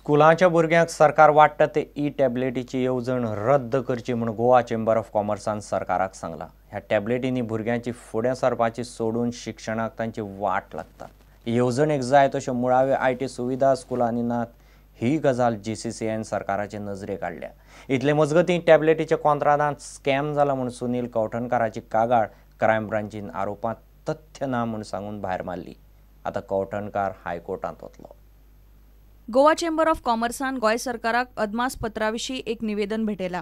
स्कुलांच्या भुरग्यांक सरकार वाडटा ते टॅबलेटीची येवजण रद्द करची म्हूण गोवा चेंबर ऑफ कॉमर्सान सरकाराक सांगला। ह्या टॅबलेटींनी भुरग्यांची फुडें सरपाची सोडून शिक्षणाक तांची वाट लागता। येवजणेक जाय तश्यो मुळाव्यो IT सुविधा स्कुलांनी नात ही गजाल GCCN सरकाराचे नजरेक हाडल्या। इतले मजगतीं टॅबलेटीच्या कोंत्रादांत स्कॅम जाला म्हूण सुनील कवठणकाराची कागाळ क्रायम ब्रांचीन आरोपांत तथ्य ना म्हूण सांगून भायर मारली। आतां कवठणकार हायकोर्टांत वतलो। गोवा चेंबर ऑफ कॉमर्सान गोय सरकाराक अदमासपत्राविशीं एक निवेदन भेटयलां।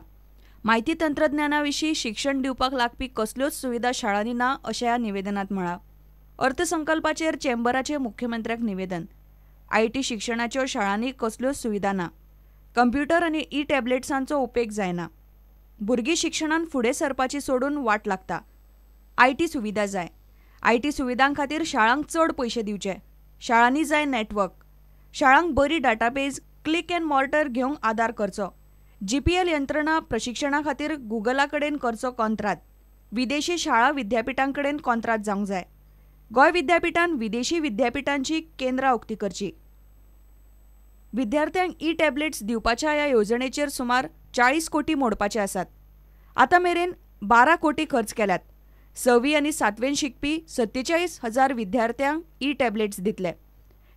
माहिती तंत्रज्ञानाविशीं शिक्षण दिवपाक लागपी कसल्योच सुविधा शाळांनी ना अशें ह्या निवेदनांत म्हळां। अर्थसंकल्पाचेर चेंबराचें मुख्यमंत्र्याक निवेदन। IT शिक्षणाच्यो शाळांनी कसल्योच सुविधा ना। कंप्युटर आनी टॅबलेट्सांचो उपेग जायना। भुरगीं शिक्षणांत फुडें सरपाची सोडून वाट लागता। IT सुविधा जाय। IT सुविधां खातीर शाळांक चड पयशे दिवचे। शाळांनी जाय नेटवर्क। शाळांक बरी डाटाबेज क्लिक एंड मॉर्टर घेवंक आदार करचो। GPL यंत्रणा प्रशिक्षणा खातीर गुगला कडेन करचो कॉन्त्रात। विदेशी शाळा विद्यापिठां कडेन कॉन्त्रात जावंक जाय। गोंय विद्यापिठान विदेशी विद्यापिठांची केंद्रां उक्ती करची। विद्यार्थ्यांक टॅबलेट्स दिवपाच्या ह्या येवजणेचेर सुमार 40 कोटी मोडपाचे आसात। आतां मेरेन 12 कोटी खर्च केल्यात। 6वी आनी 7वेंत शिकपी 47,000 विद्यार्थ्यांक टॅबलेट्स दितले।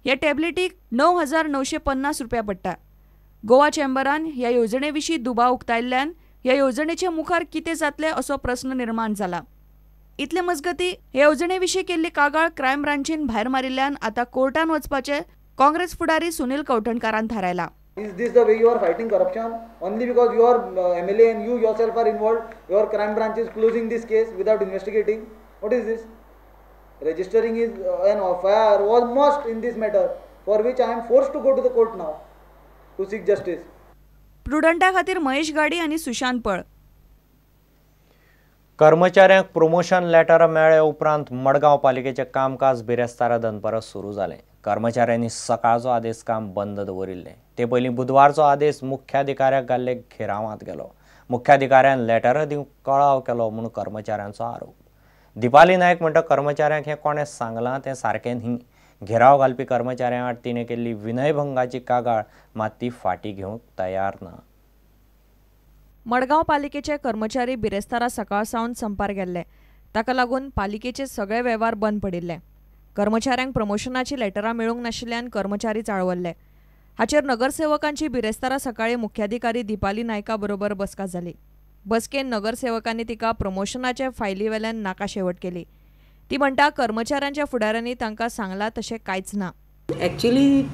ह्या टॅबलेटीक 9,950 रुपया पडटा। गोवा चेंबरान ह्या येवजणेविशीं दुबाव उक्तायल्ल्यान ह्या येवजणेचे मुखार कितें जातलें असो प्रस्न निर्माण जाला। इतले मजगतीं ह्या येवजणेविशीं केल्ली कागाळ क्रायम ब्रांचीन भायर मारिल्ल्यान आतां कोर्टान वचपाचें काँग्रेस फुडारी सुनील कवठणकारान थारायला। Is this the way you are fighting corruption? Only because you are MLA and you yourself are involved, your crime branch is closing this case without investigating? What is this? Registering is an FIR was must in this matter, for which I am forced to go to the court now to seek justice. प्रुडंटा खातीर महेश गाडी आनी सुशांत पळ। कर्मचाऱ्यांक promotion letter मेळ्ळे उपरांत मडगांव पालिकेचें कामकाज बिरेस्तारा दनपारा सुरू जालें। कर्मचाऱ्यांनी सकाळचो आदेश काम बंद दवरिल्लें। ते पयलीं बुधवारचो आदेश मुख्याधिकाऱ्याक घाल्ले घेरावांत गेलो। मुख्याधिकाऱ्यान लेटर दिवंक कळाव केलो म्हूण कर्मचाऱ्यांचो आरोप। दिपाली नायक म्हणटा कर्मचाऱ्यांक हें कोणें सांगलां तें सारकें न्ही। घेराव घालपी कर्मचाऱ्यां आड तिणें केल्ली विनयभंगाची कागाळ मात ती फाटीं घेवंक तयार ना। मडगांव पालिकेचे कर्मचारी बिरेस्तारा सकाळ सावन संपार गेल्ले। ताका लागून पालिकेचे सगळे वेव्हार बंद पडिल्ले। कर्मचाऱ्यांक प्रमोशनाची लेटरां मेळूंक नाशिल्ल्यान कर्मचारी चाळवल्ले। हाचेर नगरसेवकांची बिरेस्तारा सकाळी मुख्याधिकारी दिपाली नायका बरोबर बसका जाली। बसकेन नगरसेवकांनी तिका प्रमोशनाचे फायली वेल्यान नाकाशेवट केली। ती म्हणटा कर्मचाऱ्यांच्या फुडाऱ्यांनी तांकां सांगलां तशें कांयच ना। Actually,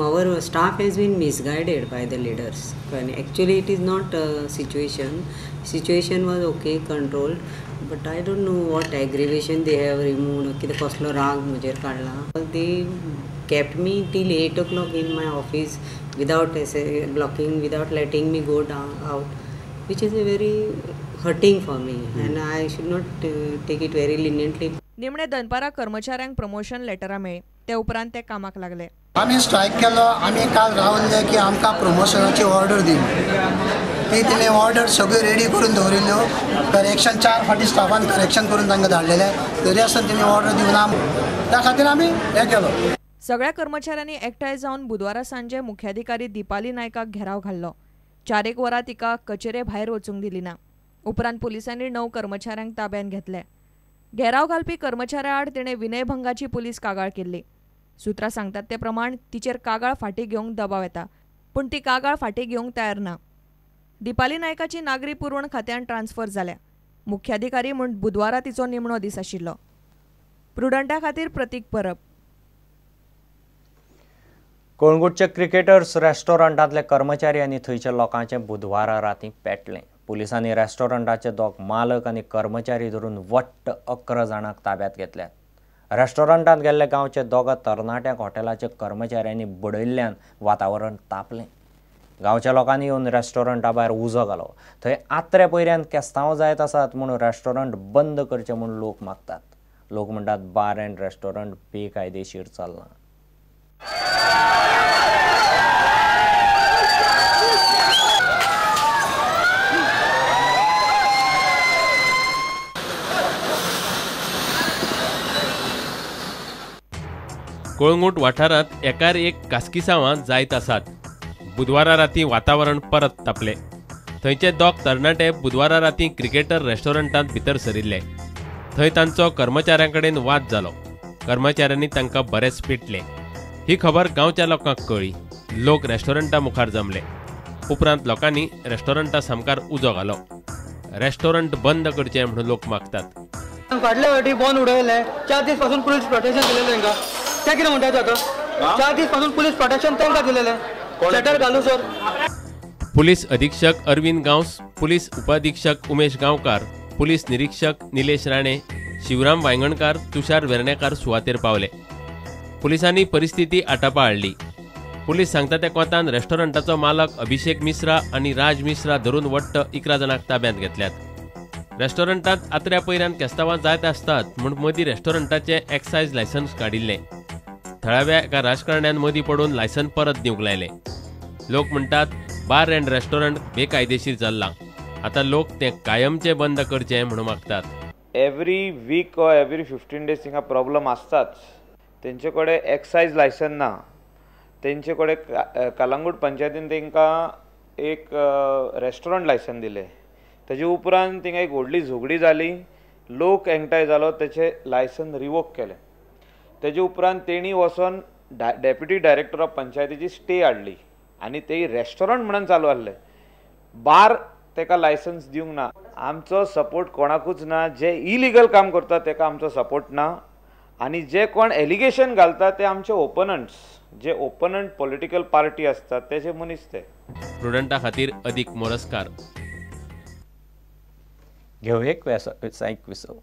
our staff has been misguided by the leaders. And actually, it is not a situation. Situation was okay, controlled. But I don't know what aggravation they have removed. कितें कसलो राग म्हजेर काडला. They kept me till 8 o'clock in my office without blocking, without letting me go down out, which is a very hurting for me. And I should not take it very leniently. निमणे दनपारा कर्मचाऱ्यांक promotion लेटरां मेळ्ळी। ते उपरांत ते कामाक लागले। आम्ही strike केलो। आम्ही काल रावल्ले की आमकां प्रमोशनाची ऑर्डर दी। ती तिणें ऑर्डर सगळ्यो रेडी करून दवरिल्ल्यो। करेक्शन 4 फाटी स्टाफान करेक्शन करून तांकां धाडलेले। तरी आसतना तिणें ऑर्डर दिवना। त्या खातीर आमी हें केलो। सगळ्या कर्मचाऱ्यांनी एकठांय जावन बुधवारा सांजे मुख्याधिकारी दिपाली नायकाक घेराव घाल्लो। 4 एक वरां तिका कचेरे भायर वचूंक दिली ना। उपरांत पुलिसांनी 9 कर्मचाऱ्यांक ताब्यात घेतले। घेराव घालपी कर्मचाऱ्या आड तिणें विनयभंगाची पुलीस कागाळ केल्ली। सुत्रां सांगतात ते प्रमाण तिचेर कागाळ फाटीं घेवंक दबाव येता, पूण ती कागाळ फाटीं घेवंक तयार ना। दिपाली नायकाची नागरी पुरवण खात्यान ट्रान्स्फर जाल्या। मुख्याधिकारी म्हूण बुधवारा तिचो निमणो दीस आशिल्लो। प्रुडंटा खातीर प्रतीक परब। कोळंगूटचे क्रिकेटर्स रेस्टॉरंटांतले कर्मचारी आनी थंयच्या लोकांचे बुधवारा रातीं पेटलें। पुलिसांनी रेस्टॉरंटाचे 2 मालक आनी कर्मचारी धरून वट्ट 11 जाणांक ताब्यात घेतल्यात। रेस्टॉरंटांत गेल्ले गांवचे 2 तरणाट्यांक हॉटेलाच्या कर्मचाऱ्यांनी बडयल्ल्यान वातावरण तापलें। गांवच्या लोकांनी येवन रेस्टॉरंटा भायर उजो घालो। थंय आत्रे पयऱ्यान केस्तांव जायत आसात म्हूण रेस्टॉरंट बंद करचें म्हूण लोक मागतात। लोक म्हणटात बार एंड रेस्टॉरंट बेकायदेशीर चलना। कोळंगूट वाठारांत एकार एक कासकिसांवां जायत आसात। बुधवारा राती वातावरण परत तापले। थंयचे दोग तरणाटे बुधवारा राती क्रिकेटर रेस्टॉरंटांत भितर सरिल्ले। थंय तांचो कर्मचाऱ्यांकडेन वाद जालो। कर्मचाऱ्यांनी तांकां बरेच पिटले। ही खबर गांवच्या लोकांक कळ्ळी। लोक रेस्टॉरंटा मुखार जमले। उपरांत लोकांनी रेस्टॉरंटा सामकार उजो घालो। रेस्टॉरंट बंद करचें म्हणून लोक मागतात। फाटल्या फावटी बंद उडयले 4 दीस पासून पुलीस प्रोटेक्शन दिलेलें तांकां तें कितें म्हणटात आतां 4 दीस पासून पुलीस प्रोटेक्शन तांकां दिलेलें शटर घालू सर। पुलीस अधीक्षक अरविंद गांवस, पुलीस उपाधीक्षक उमेश गांवकार, पुलीस निरीक्षक निलेश राणे, शिवराम वांयगणकार, तुषार वेर्णेकार सुवातेर पावले। पुलिसांनी परिस्थिती आटापा हाडली। पुलीस सांगता त्या कोंतान रेस्टॉरंटाचो मालक अभिषेक मिश्रा आनी राज मिश्रा धरून वट्ट 11 जाणांक ताब्यांत घेतल्यात। रेस्टॉरंटांत आत्र्या पयऱ्यान केस्तांवां जायत आसतात म्हूण मदीं रेस्टॉरंटाचे एक्सायज लायसन्स काडिल्ले। थळाव्या एका राजकारण्यान मदीं पडून लायसन परत दिवंक लायले। लोक म्हणटात बार एंड रेस्टॉरंट बेकायदेशीर चल्लां। आतां लोक तें कायमचे बंद करचें म्हणून मागतात। Every week or every 15 days थिंगा प्रॉब्लम आसताच। तेंचे कडेन एक्सायज लायसन ना। तेंचे कडेन कलंगूट पंचायतीन तांकां एक रेस्टॉरंट लायसन दिलें। तेजे उपरांत थिंगा एक व्हडली झगडी जाली। लोक एकठांय जालो तेचे लायसन रिवोक केलें। तेजे उपरांत तेणी वचोन डेप्युटी डायरेक्टर ऑफ पंचायतीची स्टे हाडली आनी तें रेस्टॉरंट म्हणून चालू आसलें। बार तेका लायसन्स दिवंक ना। आमचो सपोर्ट कोणाकूच ना। जे इलिगल काम करता तेका आमचो सपोर्ट ना आनी जे कोण एलिगेशन घालता ते आमचे ओपोनंट्स, जे ओपोनंट पॉलिटिकल पार्टी असतात तेचे मनीस ते। प्रुडंटा खातीर अदीक मोरजकार। घेऊ एक व्यावसायिक विसव।